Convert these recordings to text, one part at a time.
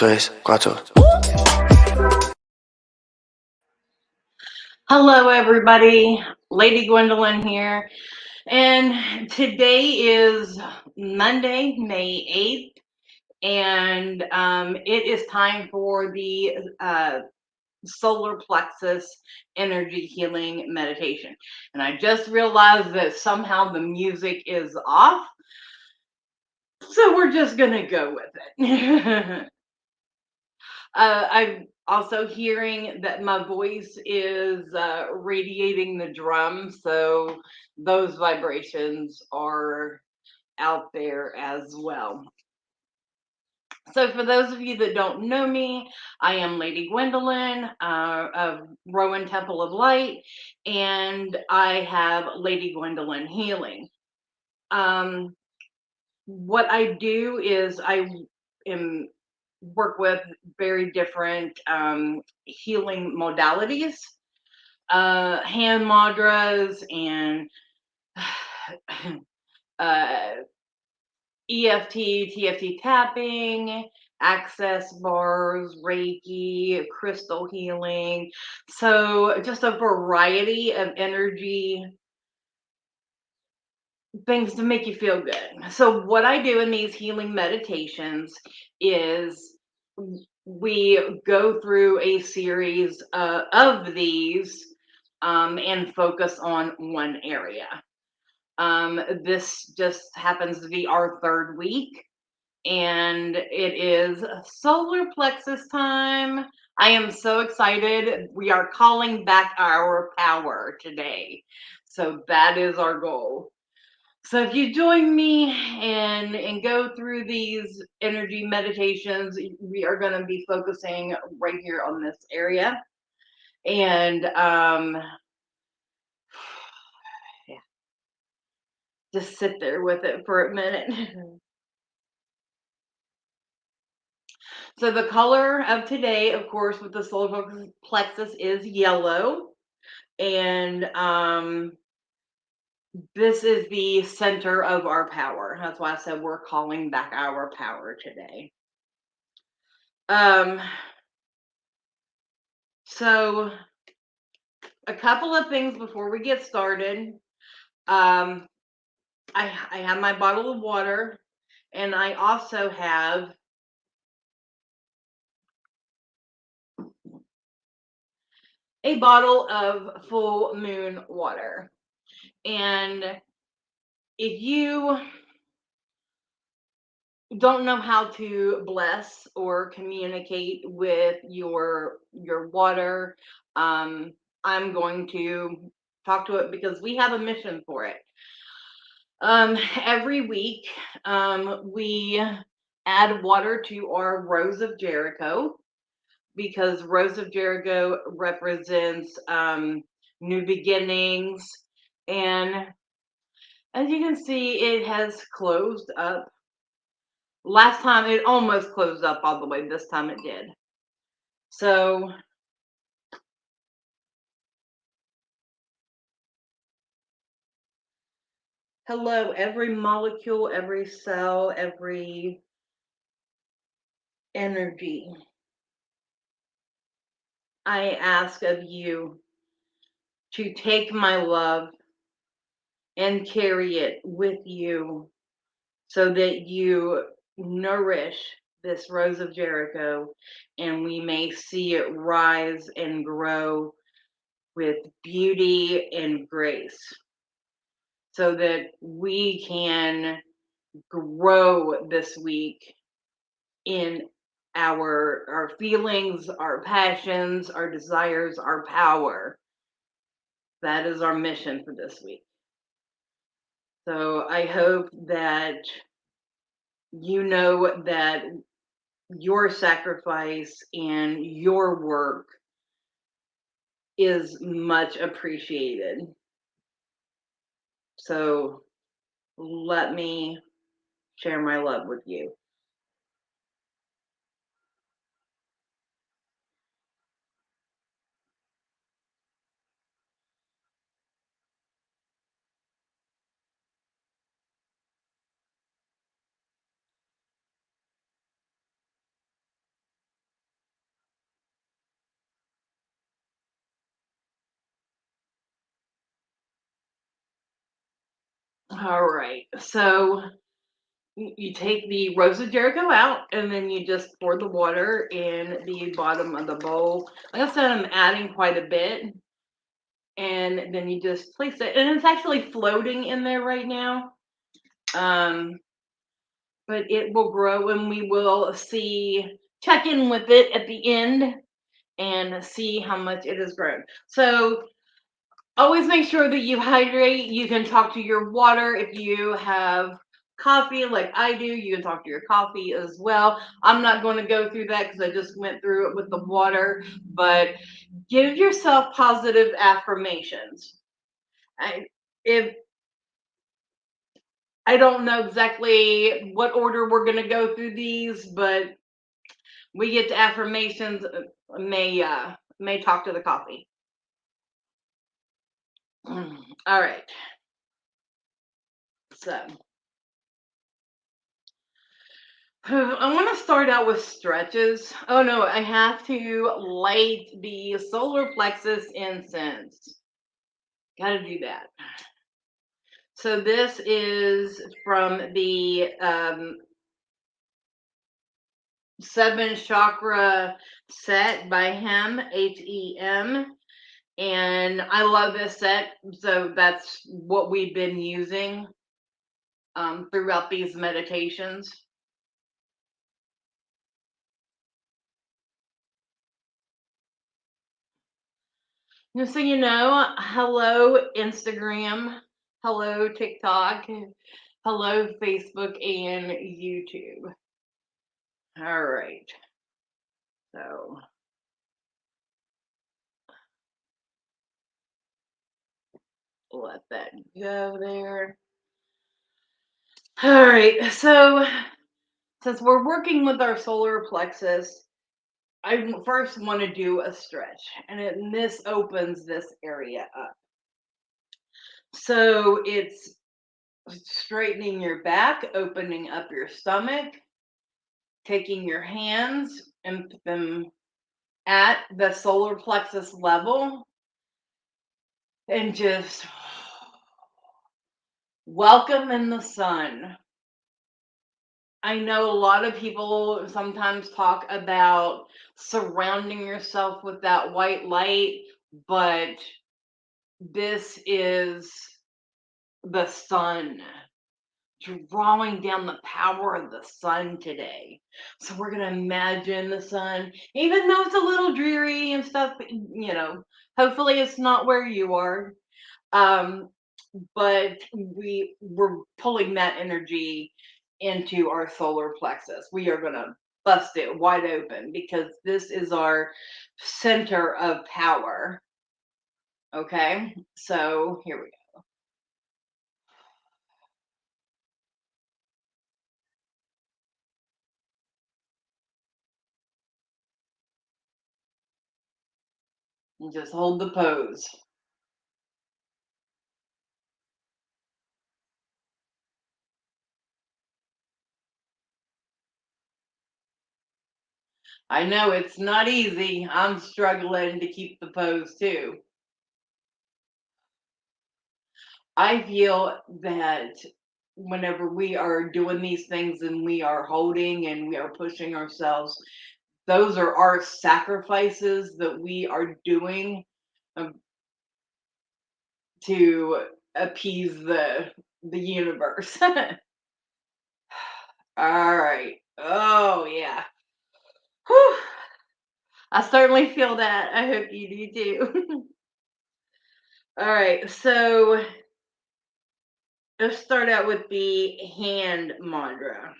tres, cuatro. Hello, everybody. Lady Gwendolyn here. And today is Monday, May 8th, and it is time for the solar plexus energy healing meditation. And I just realized that somehow the music is off, so we're just going to go with it. I'm also hearing that my voice is radiating the drum, so those vibrations are out there as well. So for those of you that don't know me, I am Lady Gwendolyn of Rowan Temple of Light, and I have Lady Gwendolyn Healing. What I do is I am work with very different healing modalities, hand mudras and EFT, TFT tapping, access bars, Reiki, crystal healing. So just a variety of energy things to make you feel good. So what I do in these healing meditations is we go through a series of these and focus on one area. This just happens to be our third week, and it is solar plexus time. I am so excited. We are calling back our power today. So that is our goal. So if you join me and go through these energy meditations, we are going to be focusing right here on this area. And yeah, just sit there with it for a minute. So the color of today, of course, with the solar plexus is yellow. And this is the center of our power. That's why I said we're calling back our power today. So a couple of things before we get started. I have my bottle of water, and I also have a bottle of full moon water. And if you don't know how to bless or communicate with your water, I'm going to talk to it because we have a mission for it. Every week, we add water to our Rose of Jericho because Rose of Jericho represents new beginnings, and as you can see, it has closed up. Last time it almost closed up all the way. This time it did. So hello, every molecule, every cell, every energy. I ask of you to take my love and carry it with you so that you nourish this Rose of Jericho and we may see it rise and grow with beauty and grace so that we can grow this week in our feelings, our passions, our desires, our power. That is our mission for this week. So I hope that you know that your sacrifice and your work is much appreciated. So let me share my love with you. All right. So you take the Rose of Jericho out, and then you just pour the water in the bottom of the bowl. Like I said, I'm adding quite a bit, and then you just place it, and it's actually floating in there right now. Um, but it will grow, and we will check in with it at the end and see how much it has grown. So always make sure that you hydrate. You can talk to your water. If you have coffee like I do, you can talk to your coffee as well. I'm not going to go through that because I just went through it with the water, but give yourself positive affirmations. I, if I don't know exactly what order we're going to go through these, but we get to affirmations. May talk to the coffee. All right. So I want to start out with stretches. Oh no, I have to light the solar plexus incense. Gotta do that. So this is from the seven chakra set by Hem. And I love this set. So that's what we've been using throughout these meditations. Just so you know, hello Instagram, hello TikTok, hello Facebook and YouTube. All right. So let that go there. All right. So since we're working with our solar plexus, I first want to do a stretch, and this opens this area up. So it's straightening your back, opening up your stomach, taking your hands and put them at the solar plexus level and just welcome in the sun. I know a lot of people sometimes talk about surrounding yourself with that white light, but this is the sun drawing down the power of the sun today. So we're going to imagine the sun, even though it's a little dreary and stuff, hopefully it's not where you are. Um, but we're pulling that energy into our solar plexus. We are going to bust it wide open because this is our center of power. Okay, so here we go. Just hold the pose. I know it's not easy. I'm struggling to keep the pose too. I feel that whenever we are doing these things and we are holding and we are pushing ourselves, those are our sacrifices that we are doing um, to appease the universe. All right. Oh yeah. Whew. I certainly feel that. I hope you do too. All right. So let's start out with the hand mudra.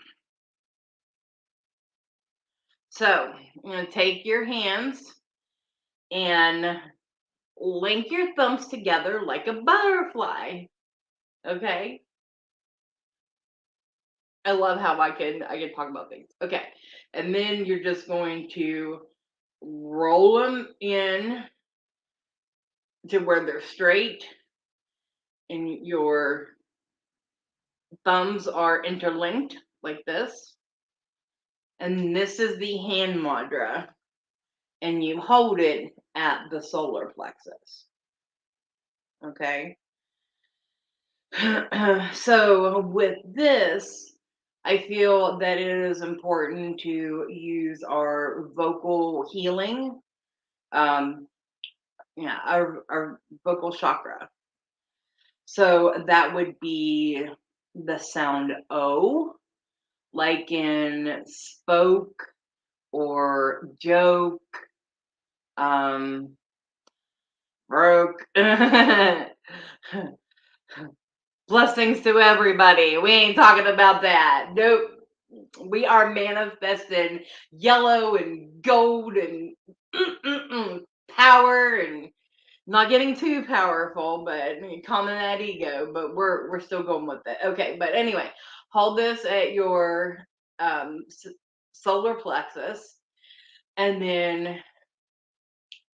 So I'm going to take your hands and link your thumbs together like a butterfly. Okay. I love how I can talk about things. Okay. And then you're just going to roll them in to where they're straight and your thumbs are interlinked like this. And this is the hand mudra. And you hold it at the solar plexus. Okay. So with this, I feel that it is important to use our vocal healing, um, yeah, our vocal chakra. So that would be the sound O, like in spoke or joke, um, broke. Blessings to everybody. We ain't talking about that. Nope. We are manifesting yellow and gold and power and not getting too powerful, but calming that ego. But we're still going with it. Okay. But anyway, hold this at your solar plexus, and then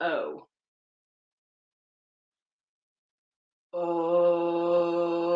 oh. Oh.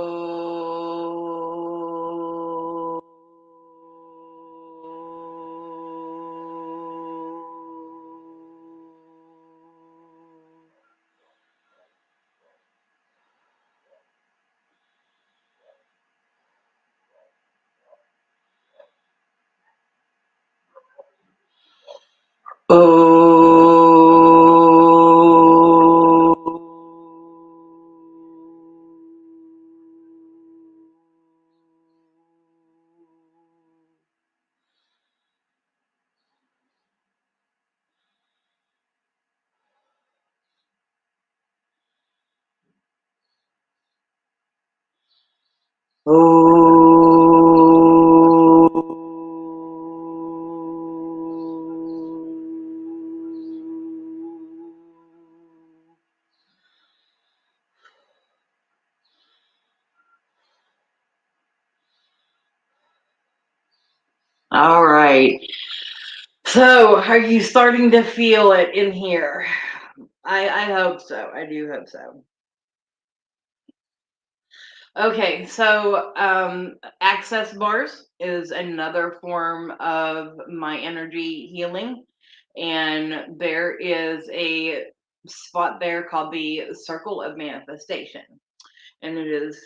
All right. So, are you starting to feel it in here? I hope so. I do hope so. Okay, so access bars is another form of my energy healing. And there is a spot there called the circle of manifestation. And it is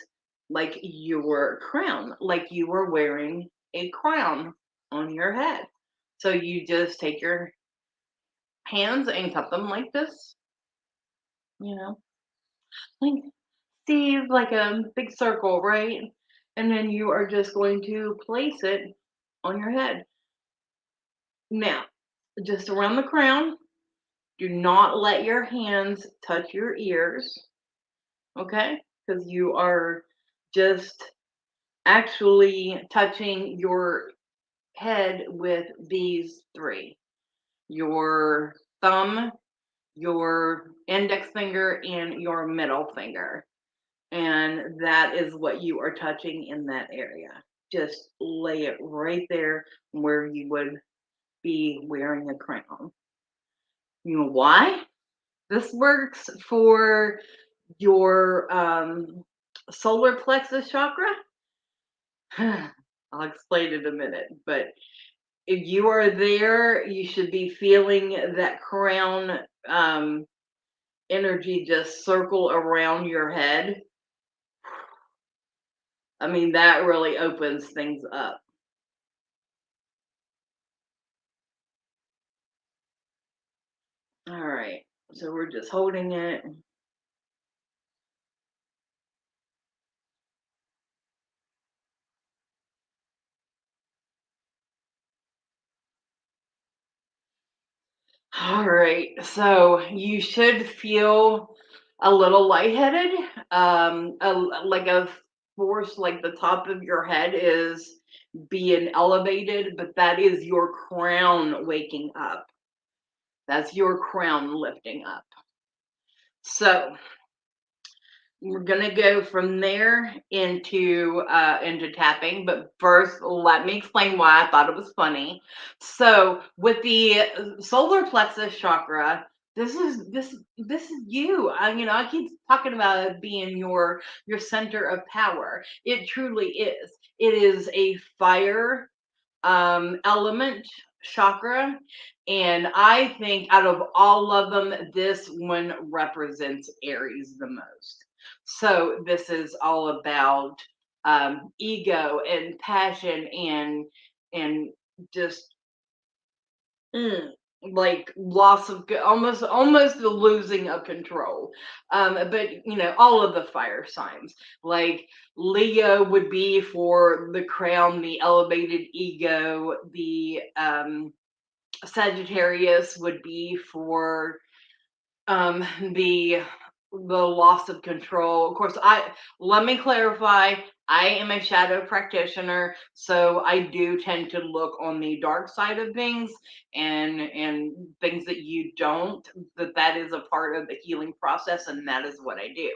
like your crown, like you were wearing a crown on your head. So you just take your hands and cup them like this, you know, like see like a big circle, right? And then you are just going to place it on your head. Now, just around the crown, do not let your hands touch your ears, okay? Because you are just actually touching your head with these three: your thumb, your index finger, and your middle finger. And that is what you are touching in that area. Just lay it right there where you would be wearing a crown. You know why? This works for your solar plexus chakra. I'll explain in a minute, but if you are there, you should be feeling that crown energy just circle around your head. I mean, that really opens things up. All right. So we're just holding it. All right. So you should feel a little lightheaded. Like a force, like the top of your head is being elevated, but that is your crown waking up. That's your crown lifting up. So we're gonna go from there into tapping, but first let me explain why I thought it was funny. So with the solar plexus chakra, this is you. I keep talking about it being your center of power. It truly is. It is a fire element. chakra. And I think out of all of them, this one represents Aries the most. So this is all about ego and passion and just Mm, like loss of almost the losing of control. But all of the fire signs, like Leo would be for the crown, the elevated ego. The Sagittarius would be for um the the loss of control. Of course, I let me clarify, I am a shadow practitioner, so I do tend to look on the dark side of things, and things that you don't, that is a part of the healing process, and that is what I do.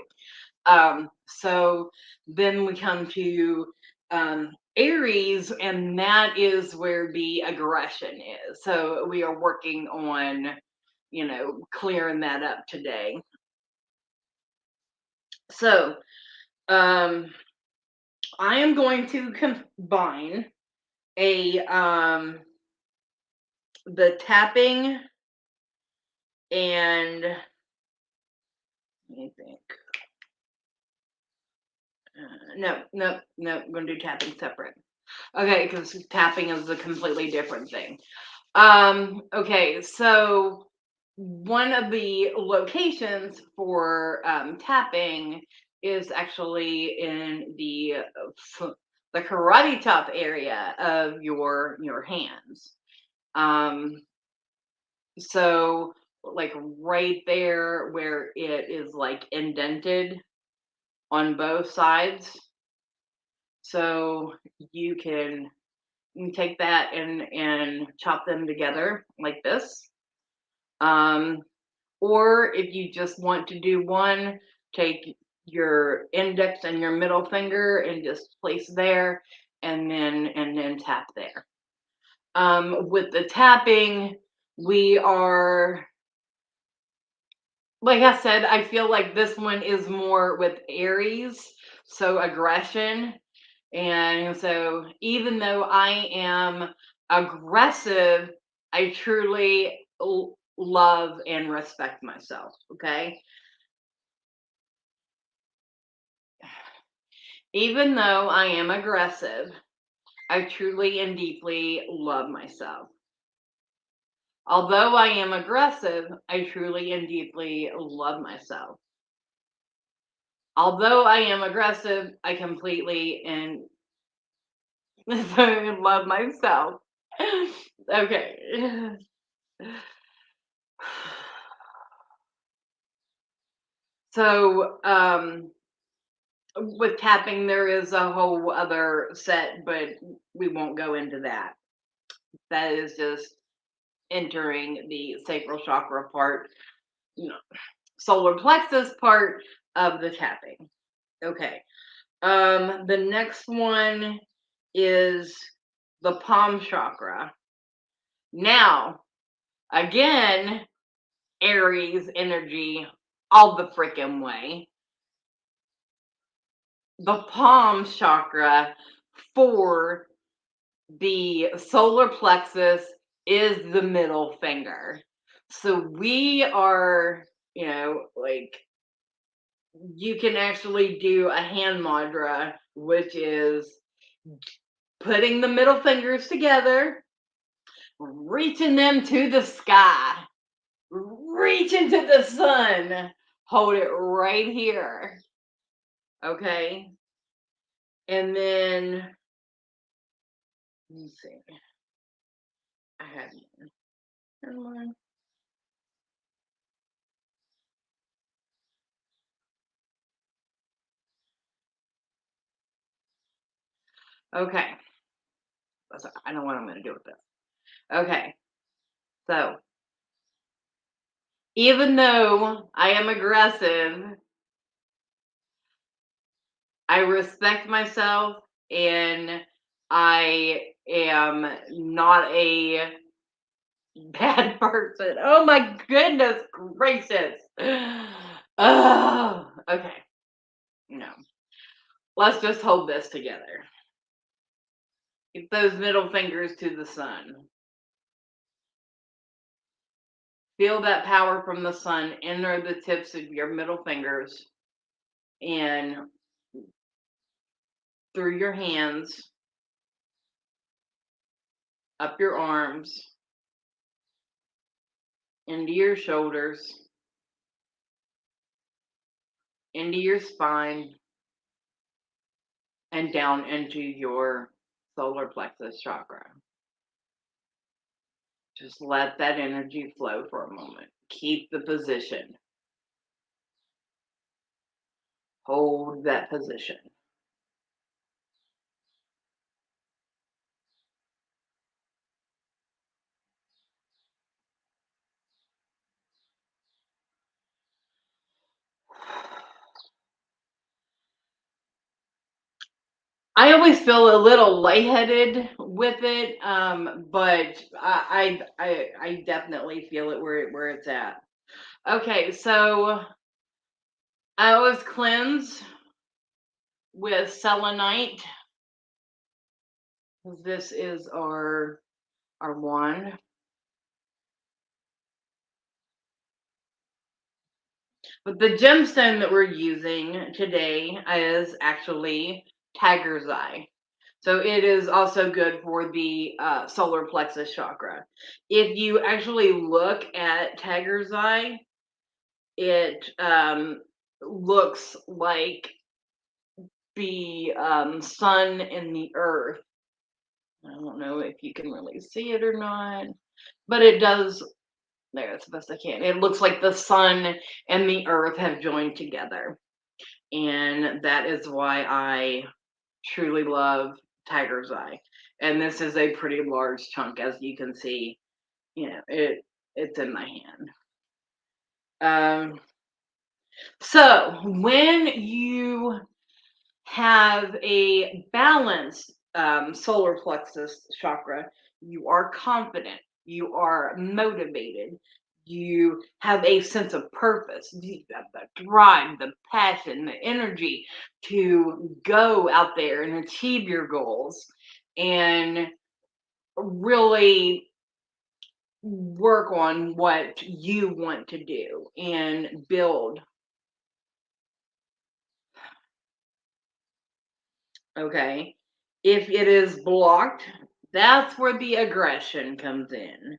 So then we come to Aries, and that is where the aggression is. So we are working on clearing that up today. So, I am going to combine a the tapping and let me think. No, no, no. I'm going to do tapping separate. Okay, because tapping is a completely different thing. Okay, so one of the locations for tapping is actually in the karate chop area of your hands. Um, so like right there where it is like indented on both sides. So you can take that and chop them together like this. Um, or if you just want to do one, take your index and your middle finger and just place there, and then tap there. With the tapping, we are, like I said, I feel like this one is more with Aries, so aggression. And so even though I am aggressive, I truly love and respect myself. Okay. Even though I am aggressive, I truly and deeply love myself. Although I am aggressive, I truly and deeply love myself. Although I am aggressive, I completely and love myself. Okay. So, with tapping, there is a whole other set, but we won't go into that. That is just entering the sacral chakra part, you know, solar plexus part of the tapping. Okay. The next one is the palm chakra. Now, again, Aries energy all the freaking way. The palm chakra for the solar plexus is the middle finger. So we are, like you can actually do a hand mudra, which is putting the middle fingers together, reaching them to the sky, reach into the sun, hold it right here. Okay. And then, let me see. I had one. Okay. I know what I'm going to do with this. Okay. So, even though I am aggressive, I respect myself, and I am not a bad person. Oh my goodness gracious. Oh, okay. No. Let's just hold this together. Get those middle fingers to the sun. Feel that power from the sun enter the tips of your middle fingers and through your hands, up your arms, into your shoulders, into your spine, and down into your solar plexus chakra. Just let that energy flow for a moment. Keep the position. Hold that position. I always feel a little lightheaded with it, but I definitely feel it where it's at. Okay, so I always cleanse with selenite. This is our wand. But the gemstone that we're using today is actually tiger's eye. So it is also good for the solar plexus chakra. If you actually look at tiger's eye, it looks like the sun and the earth. I don't know if you can really see it or not, but it does. There, it's the best I can. It looks like the sun and the earth have joined together. And that is why I truly love tiger's eye. And this is a pretty large chunk, as you can see. It's in my hand. So when you have a balanced solar plexus chakra, you are confident, you are motivated, you have a sense of purpose, you have the drive, the passion, the energy to go out there and achieve your goals and really work on what you want to do and build. Okay. If it is blocked, that's where the aggression comes in.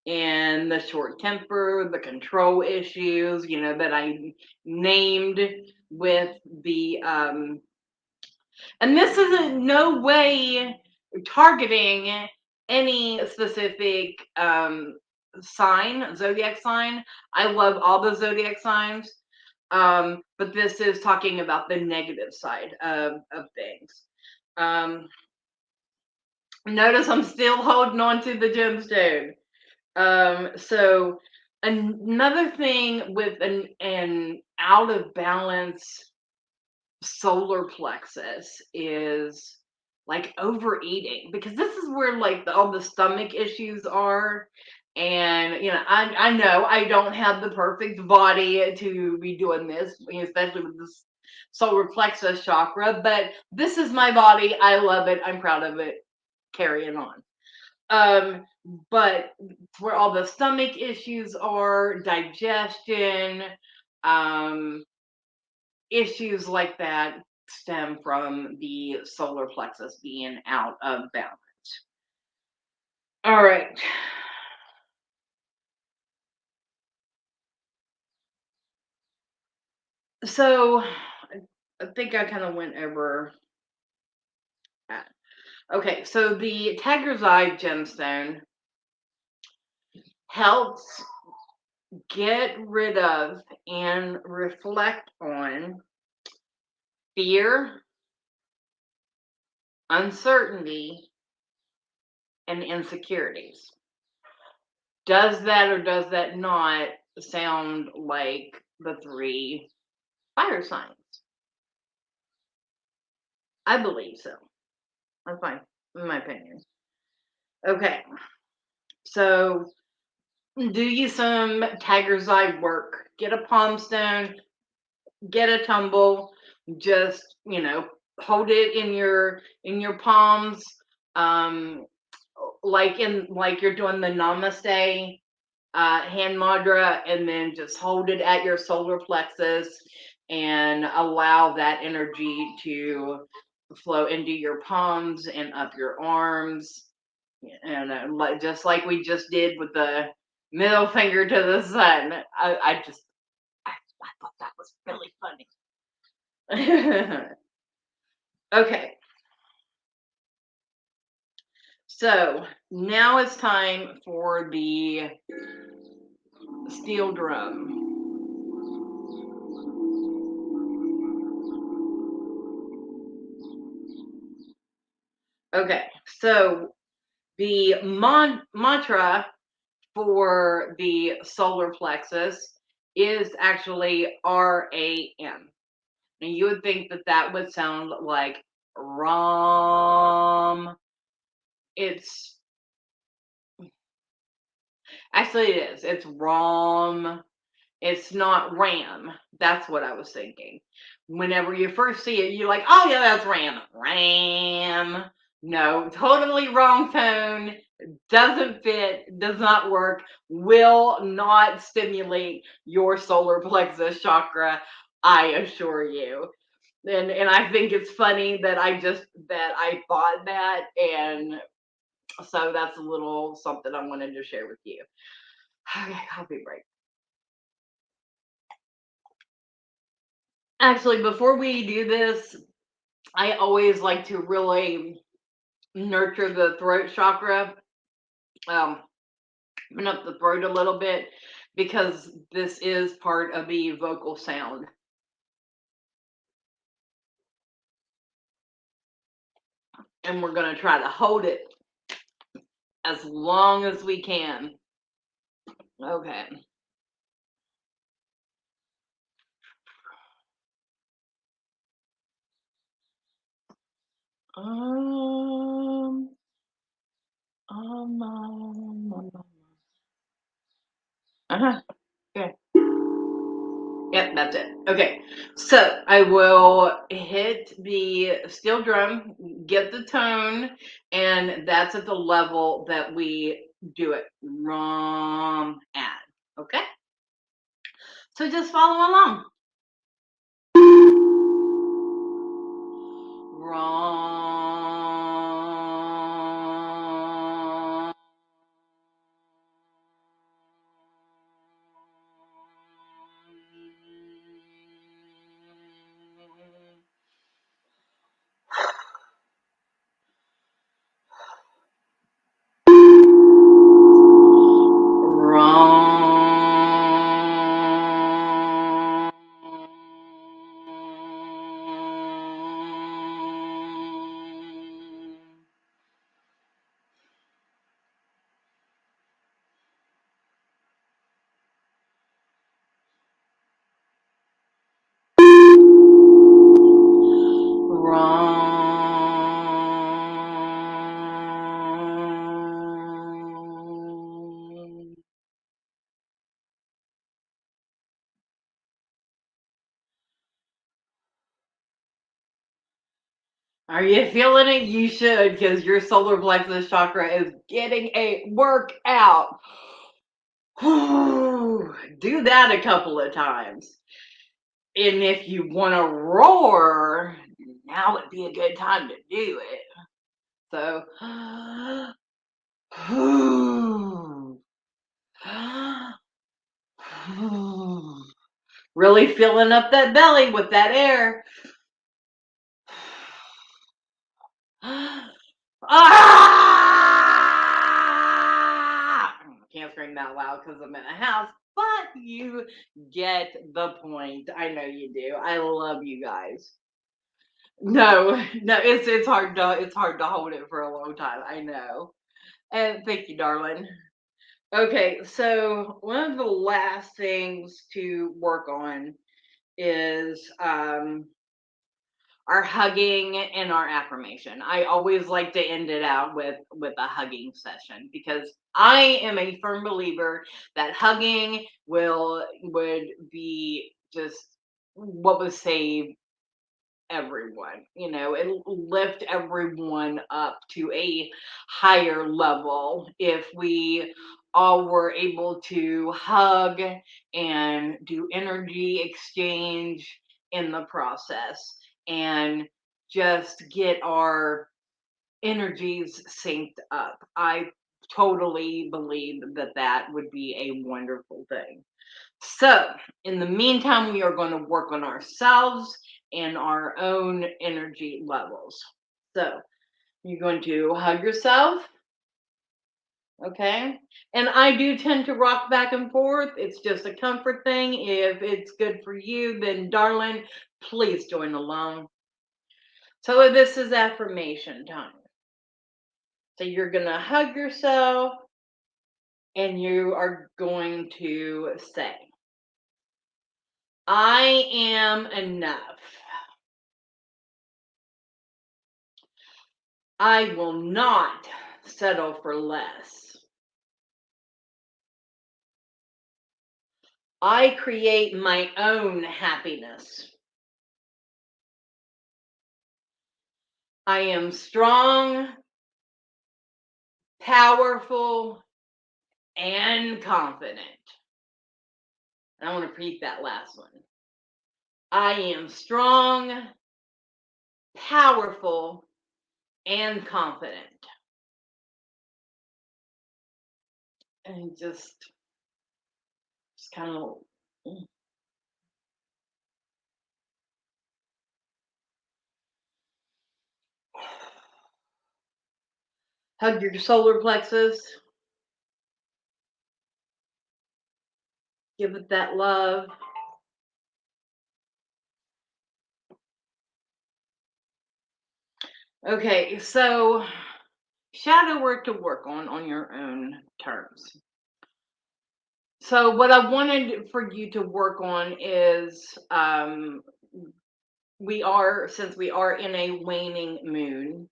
And the short temper, the control issues, that I named with the and this is in no way targeting any specific zodiac sign. I love all the zodiac signs. But this is talking about the negative side of things. Um, Notice I'm still holding on to the gemstone. So another thing with an out of balance solar plexus is like overeating, because this is where like all the stomach issues are. And I know I don't have the perfect body to be doing this, especially with this solar plexus chakra, but this is my body. I love it. I'm proud of it. Carrying on. um but where all the stomach issues are, digestion, um issues like that stem from the solar plexus being out of balance. All right. So I think I kind of went over that. Okay, so the tiger's eye gemstone helps get rid of and reflect on fear, uncertainty, and insecurities. Does that or does that not sound like the three fire signs? I believe so. That's fine, in my opinion. Okay, so do you some tiger's eye work. Get a palm stone, get a tumble, just hold it in your palms, um, like you're doing the namaste. hand mudra, and then just hold it at your solar plexus and allow that energy to flow into your palms and up your arms. And just like we just did with the middle finger to the sun. I thought that was really funny. Okay, so now it's time for the steel drum. Okay, so the mantra for the solar plexus is actually RAM. And you would think that that would sound like ROM. It's actually it is. It's ROM. It's not RAM. That's what I was thinking. Whenever you first see it, you're like, oh yeah, that's RAM. RAM. No, totally wrong tone. Doesn't fit, does not work, will not stimulate your solar plexus chakra, I assure you. And I think it's funny that I thought that, and so that's a little something I wanted to share with you. Okay, coffee break. Actually, before we do this, I always like to really nurture the throat chakra, um, open up the throat a little bit, because this is part of the vocal sound. And we're going to try to hold it as long as we can. Okay. Um, um, um, um, uh-huh. Okay. Yep, that's it. Okay. So I will hit the steel drum, get the tone, and that's at the level that we do it wrong at. Okay? So just follow along. Wrong. Wrong. Wrong. Are you feeling it? You should, because your solar plexus chakra is getting a workout. Do that a couple of times. And if you want to roar, now would be a good time to do it. So, really filling up that belly with that air. Ah! I can't scream that loud because I'm in a house, but you get the point. I know you do. I love you guys. No, no, it's hard to hold it for a long time. I know. And thank you, darling. Okay, so one of the last things to work on is our hugging and our affirmation. I always like to end it out with a hugging session, because I am a firm believer that hugging would be just what would save everyone, and lift everyone up to a higher level if we all were able to hug and do energy exchange in the process and just get our energies synced up. I totally believe that that would be a wonderful thing. So, in the meantime, we are going to work on ourselves and our own energy levels. So, you're going to hug yourself, okay? And I do tend to rock back and forth. It's just a comfort thing. If it's good for you, then darling, please join along. So, this is affirmation time. So, you're going to hug yourself and you are going to say, I am enough. I will not settle for less. I create my own happiness. I am strong, powerful, and confident. And I want to repeat that last one. I am strong, powerful, and confident. And just kind of hug your solar plexus. Give it that love. Okay, so shadow work to work on your own terms. So what I wanted for you to work on is since we are in a waning moon,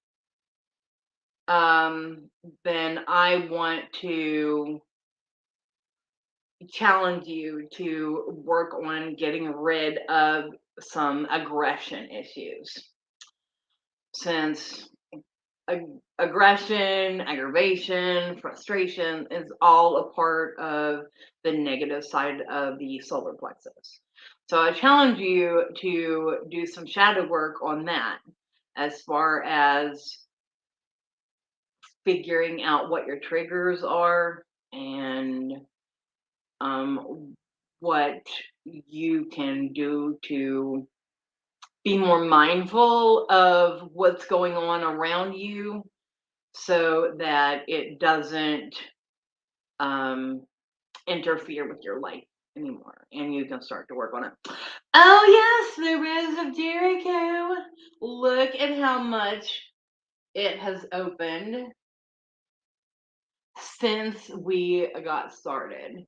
then I want to challenge you to work on getting rid of some aggression issues. Since aggression, aggravation, frustration is all a part of the negative side of the solar plexus. So I challenge you to do some shadow work on that as far as figuring out what your triggers are and what you can do to be more mindful of what's going on around you so that it doesn't um, interfere with your life anymore and you can start to work on it. Oh, yes, the Rose of Jericho. Look at how much it has opened since we got started.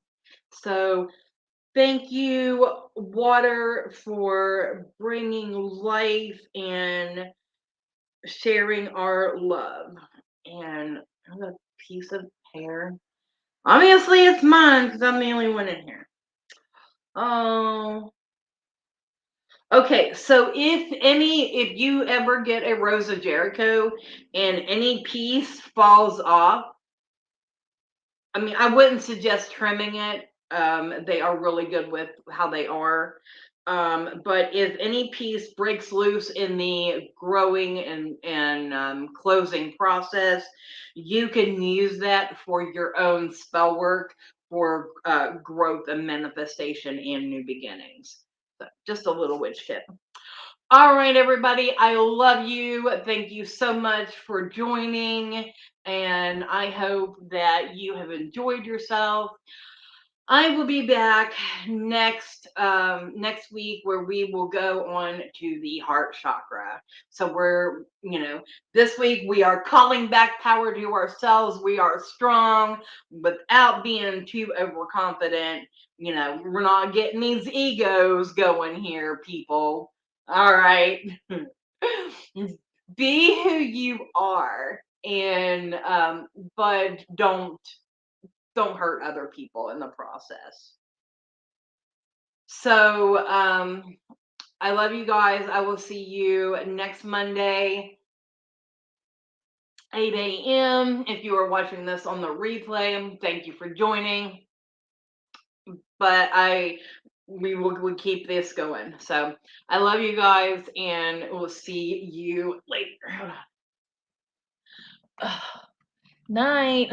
So, thank you, water, for bringing life and sharing our love. And a piece of hair. Obviously, it's mine because I'm the only one in here. Oh. Okay, so if you ever get a Rose of Jericho and any piece falls off, I mean, I wouldn't suggest trimming it. They are really good with how they are. But if any piece breaks loose in the growing and closing process, you can use that for your own spell work for growth and manifestation and new beginnings. So just a little witch tip. All right, everybody. I love you. Thank you so much for joining. And I hope that you have enjoyed yourself. I will be back next week where we will go on to the heart chakra. So this week we are calling back power to ourselves. We are strong without being too overconfident. We're not getting these egos going here, people. All right. Be who you are and but don't hurt other people in the process. So I love you guys. I will see you next Monday. 8 a.m. If you are watching this on the replay, thank you for joining. But we keep this going. So I love you guys, and we'll see you later. Night.